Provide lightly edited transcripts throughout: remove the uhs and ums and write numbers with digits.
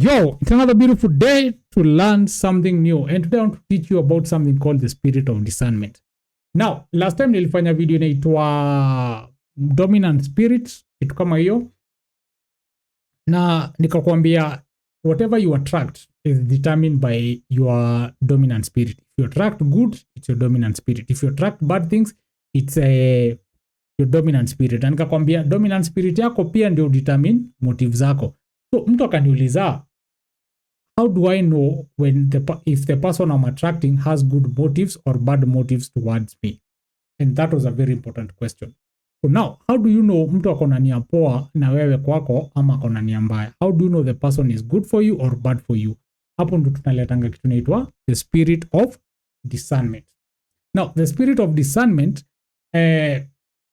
Yo, it's another beautiful day to learn something new. And today I want to teach you about something called the spirit of discernment. Now, last time nilifanya video inaitwa dominant spirit, kitu kama hiyo. Na nikakwambia whatever you attract is determined by your dominant spirit. If you attract good, it's your dominant spirit. If you attract bad things, it's your dominant spirit. Na nikakwambia dominant spirit yako pia ndio determine motive zako. So mtu akaniuliza, how do I know when if the person I'm attracting has good motives or bad motives towards me? And that was a very important question. So now, how do you know mtu akona nia poa na wewe kwako ama akona nia mbaya? How do you know the person is good for you or bad for you? Hapo ndo tunaletanga kitu inaitwa the spirit of discernment. Now, the spirit of discernment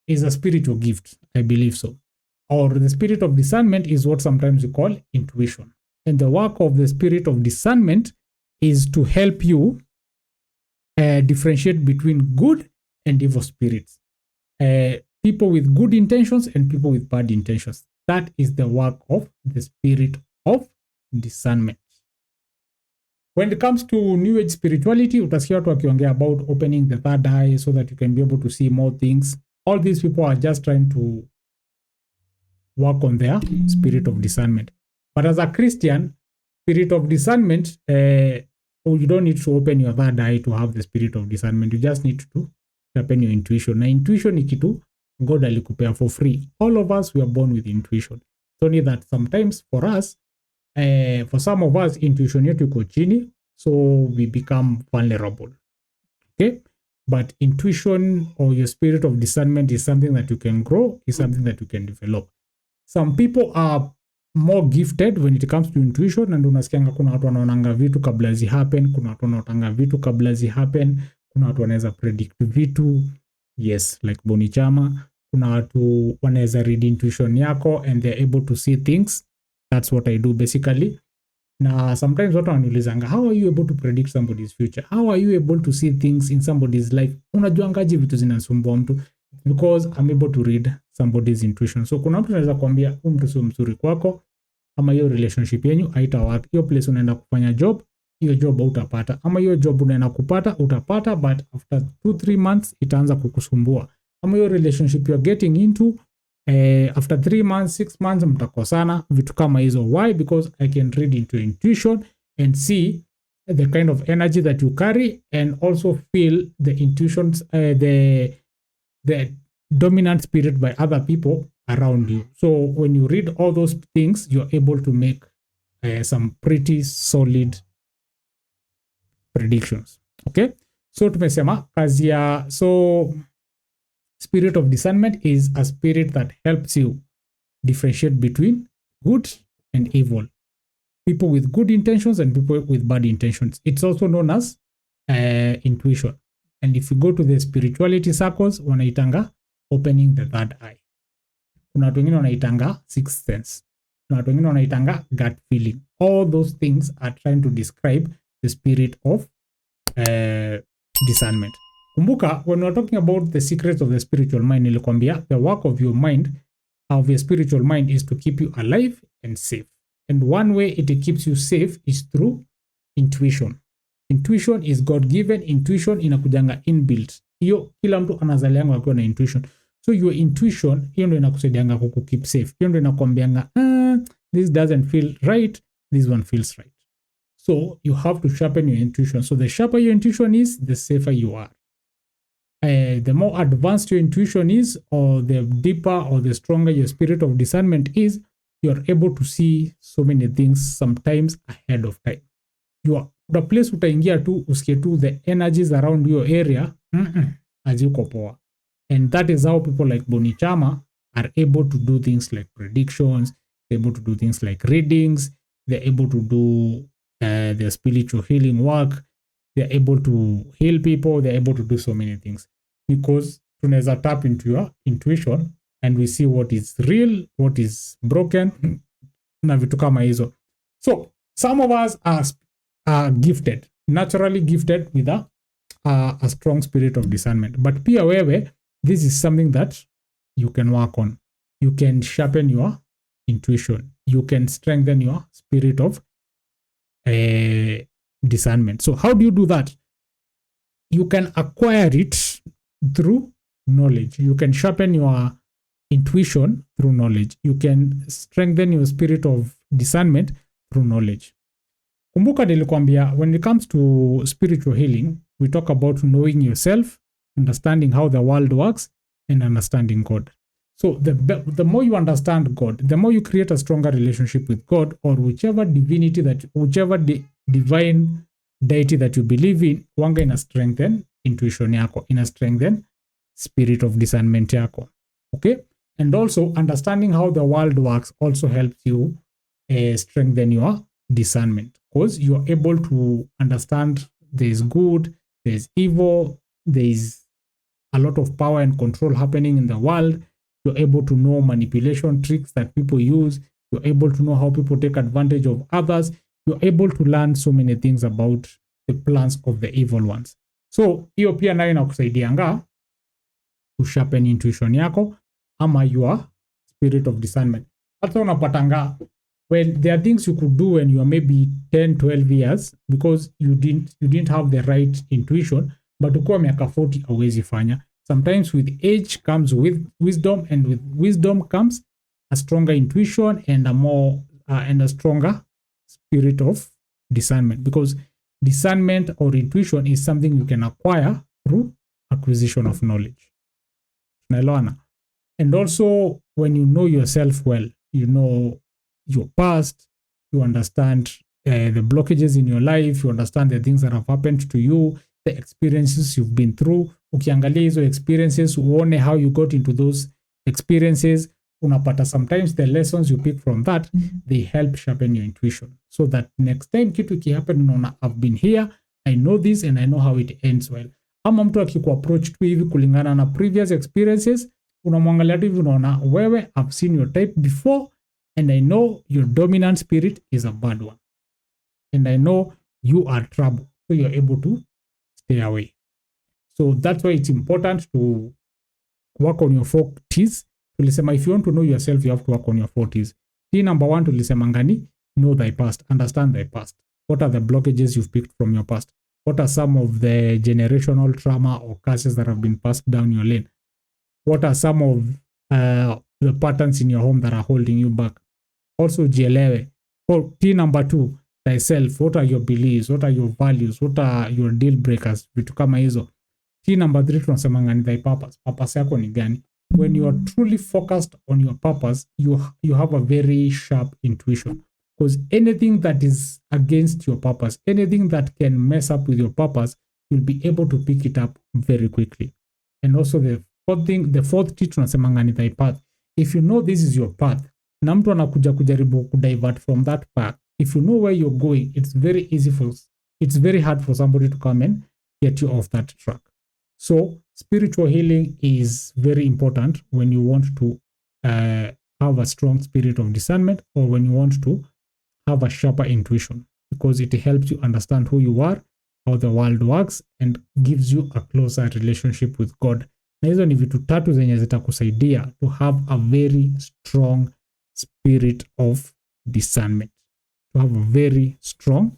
is a spiritual gift, I believe so. Or the spirit of discernment is what sometimes we call intuition. And the work of the spirit of discernment is to help you differentiate between good and evil spirits. People with good intentions and people with bad intentions. That is the work of the spirit of discernment. When it comes to New Age spirituality, utasikia watu wakiongea about opening the third eye so that you can be able to see more things. All these people are just trying to work on their spirit of discernment. But as a Christian, spirit of discernment, you don't need to open your third eye to have the spirit of discernment. You just need to open your intuition. Na intuition ni kitu God alikupea for free. All of us, we are born with intuition. It's only that sometimes for us, for some of us, intuition yetu iko chini, so we become vulnerable. Okay? But intuition or your spirit of discernment is something that you can grow, is something that you can develop. Some people are more gifted when it comes to intuition, and unasikianga kuna watu wanaonanga vitu kabla zi happen, kuna watu wanaotanga vitu kabla zi happen, kuna watu wanaweza predict vitu, yes, like Boni Chama, kuna watu wanaweza read intuition yako and they're able to see things. That's what I do basically. Na sometimes watu wananiulizanga, how are you able to predict somebody's future? How are you able to see things in somebody's life? Unajuangaje vitu zinasumbua mtu? Because I'm able to read somebody's intuition. So kuna mtu anaweza kuambia mtu sio mzuri kwako, ama hiyo relationship yenu haita work. Hiyo place unaenda kufanya job, hiyo job utapata. Ama hiyo job unaenda kupata, utapata, but after 2-3 months itaanza kukusumbua. Ama hiyo relationship you're getting into, after 3 months, 6 months mtakosana, vitu kama hizo. Why? Because I can read into intuition and see the kind of energy that you carry and also feel the intuitions, the dominant spirit by other people around you. So when you read all those things, you're able to make some pretty solid predictions. Okay? So tumesema kazi ya, so spirit of discernment is a spirit that helps you differentiate between good and evil. People with good intentions and people with bad intentions. It's also known as intuition. And if you go to the spirituality circles, wanaitanga opening the third eye. Kuna watu wengine wanaitanga sixth sense. Kuna watu wengine wanaitanga gut feeling. All those things are trying to describe the spirit of discernment. Kumbuka, when we're talking about the secrets of the spiritual mind, nilikwambia the work of your mind, of your spiritual mind, is to keep you alive and safe. And one way it keeps you safe is through intuition. Intuition is God-given. Intuition inakujanga inbuilt. Hiyo kila mtu anazalianga akiwa na intuition. So your intuition, hiyo ndio inakusaidianga kukeep safe. Hiyo ndio inakwambianga, this doesn't feel right, this one feels right. So you have to sharpen your intuition. So the sharper your intuition is, the safer you are. The more advanced your intuition is, or the deeper or the stronger your spirit of discernment is, you're able to see so many things sometimes ahead of time. The place utaingia tu usikie tu the energies around your area haziko poa. And that is how people like Boni Chama are able to do things like predictions, they're able to do things like readings, they're able to do their spiritual healing work, they're able to heal people, they're able to do so many things. Because tunaweza tap into your intuition and we see what is real, what is broken, na vitu kama hizo. So some of us are gifted, naturally gifted with a strong spirit of discernment. But pia wewe, this is something that you can work on. You can sharpen your intuition. You can strengthen your spirit of discernment. So how do you do that? You can acquire it through knowledge. You can sharpen your intuition through knowledge. You can strengthen your spirit of discernment through knowledge. Kumbuka nilikwambia, when it comes to spiritual healing, we talk about knowing yourself, understanding how the world works, and understanding God. So the more you understand God, the more you create a stronger relationship with God, or whichever divine deity that you believe in, wanga ina strengthen intuition yako, ina strengthen spirit of discernment yako. Okay? And also understanding how the world works also helps you strengthen your discernment, because you are able to understand there is good, there is evil, there is a lot of power and control happening in the world. You're able to know manipulation tricks that people use. You're able to know how people take advantage of others. You're able to learn so many things about the plans of the evil ones. So hiyo pia nayo inakusaidianga to sharpen intuition yako ama your spirit of discernment. Hata unapatanga, well, there are things you could do when you are maybe 10, 12 years because you didn't have the right intuition, but ukiwa miaka 40 hauwezi fanya. Sometimes with age comes with wisdom, and with wisdom comes a stronger intuition and a stronger spirit of discernment, because discernment or intuition is something you can acquire through acquisition of knowledge. Naelewana? And also, when you know yourself well, you know your past, you understand the blockages in your life, you understand the things that have happened to you, the experiences you've been through. Ukiangalia hizo experiences, uone how you got into those experiences, unapata sometimes the lessons you pick from that, they help sharpen your intuition, so that next time kitu kihappen, unaona I've been here, I know this and I know how it ends well. Ama mtu akikuapproach tu hivi kulingana na previous experiences, unamwangalia tu hivi unaona wewe, I've seen your type before and I know your dominant spirit is a bad one and I know you are trouble, so you're able to stay away. So that's why it's important to work on your 4 T's. Tulisema if you want to know yourself, you have to work on your 4 T's. T number 1 tulisema ngani? Know thy past, understand thy past. What are the blockages you've picked from your past? What are some of the generational trauma or curses that have been passed down your lane? What are some of the patterns in your home that are holding you back? Also jielewe. T number 2, thyself. What are your beliefs? What are your values? What are your deal breakers? Vitu kama hizo. T number 3 tunasema ngani? Thy purpose. Purpose yako ni gani? When you are truly focused on your purpose, you have a very sharp intuition, because anything that is against your purpose, anything that can mess up with your purpose, you'll be able to pick it up very quickly. And also the fourth T tunasema ngani? Thy path. If you know this is your path, na mtu anakuja kujaribu kudivert from that path, if you know where you're going, it's very hard for somebody to come and get you off that track. So spiritual healing is very important when you want to have a strong spirit of discernment, or when you want to have a sharper intuition, because it helps you understand who you are, how the world works, and gives you a closer relationship with God. Na hizo ni vitu 3 zenye zitakusaidia to have a very strong spirit of discernment, to have a very strong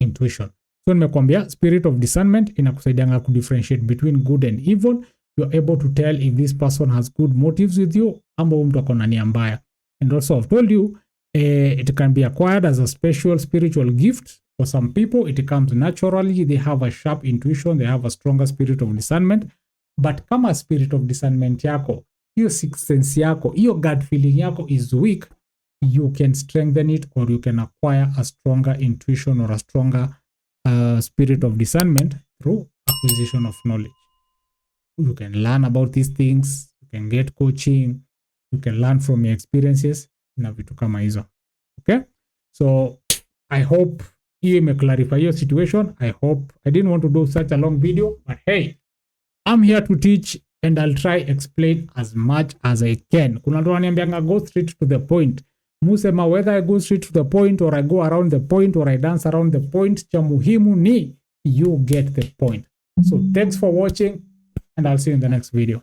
intuition. So nimekuambia spirit of discernment inakusaidianga ku differentiate between good and evil. You're able to tell if this person has good motives with you ama mtu ako na nia mbaya. And also I've told you it can be acquired as a special spiritual gift. For some people it comes naturally, they have a sharp intuition, they have a stronger spirit of discernment. But kama spirit of discernment yako, hiyo sixth sense yako, hiyo gut feeling yako is weak, you can strengthen it, or you can acquire a stronger intuition or a stronger spirit of discernment through acquisition of knowledge. You can learn about these things, you can get coaching, you can learn from your experiences na vitu kama hizo. Okay? So I hope hiyo imeclarify your situation. I didn't want to do such a long video, but hey, I'm here to teach and I'll try explain as much as I can. Kuna watu wananiambianga go straight to the point. Musema whether I go straight to the point or I go around the point or I dance around the point, cha muhimu ni you get the point. So thanks for watching and I'll see you in the next video.